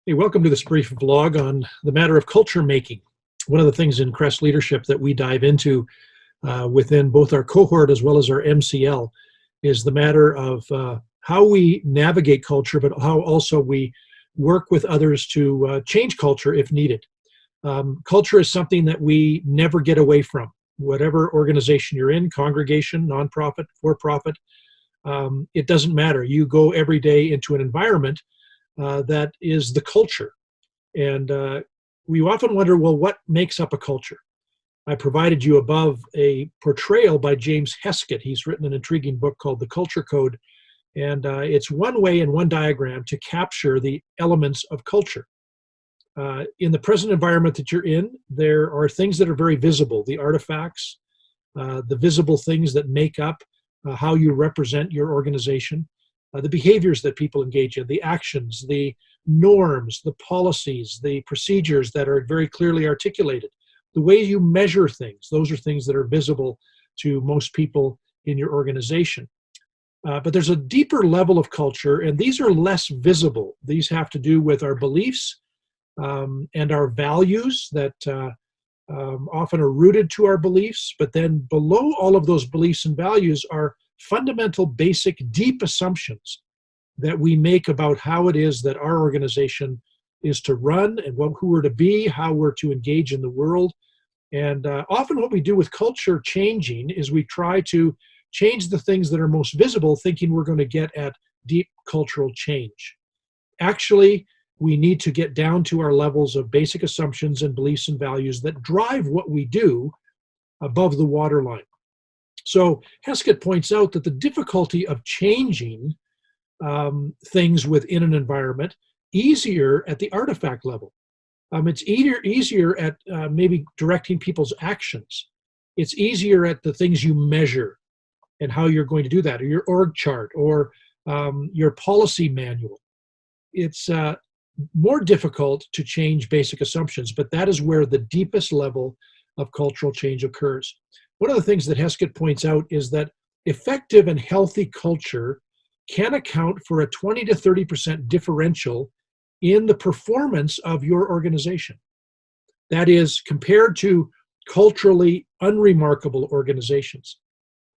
Hey, welcome to this brief vlog on the matter of culture making. One of the things in Crest Leadership that we dive into within both our cohort as well as our MCL is the matter of how we navigate culture, but how also we work with others to change culture if needed. Culture is something that we never get away from. Whatever organization you're in, congregation, nonprofit, for-profit, it doesn't matter. You go every day into an environment that is the culture. And we often wonder, well, what makes up a culture? I provided you above a portrayal by James Heskett. He's written an intriguing book called The Culture Code. And it's one way in one diagram to capture the elements of culture. In the present environment that you're in, there are things that are very visible, the artifacts, the visible things that make up how you represent your organization. The behaviors that people engage in, the actions, the norms, the policies, the procedures that are very clearly articulated, the way you measure things, those are things that are visible to most people in your organization. But there's a deeper level of culture, and these are less visible. These have to do with our beliefs and our values that often are rooted to our beliefs, but then below all of those beliefs and values are fundamental, basic, deep assumptions that we make about how it is that our organization is to run and who we're to be, how we're to engage in the world. And often what we do with culture changing is we try to change the things that are most visible, thinking we're going to get at deep cultural change. Actually, we need to get down to our levels of basic assumptions and beliefs and values that drive what we do above the waterline. So Heskett points out that the difficulty of changing things within an environment easier at the artifact level. It's easier at maybe directing people's actions. It's easier at the things you measure and how you're going to do that, or your org chart, or your policy manual. It's more difficult to change basic assumptions, but that is where the deepest level of cultural change occurs. One of the things that Heskett points out is that effective and healthy culture can account for a 20 to 30% differential in the performance of your organization. That is, compared to culturally unremarkable organizations.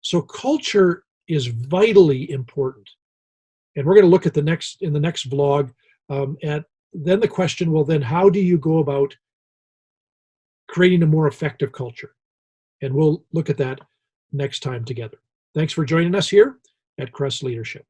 So culture is vitally important. And we're going to look at in the next vlog at then the question, well, then how do you go about creating a more effective culture? And we'll look at that next time together. Thanks for joining us here at Crest Leadership.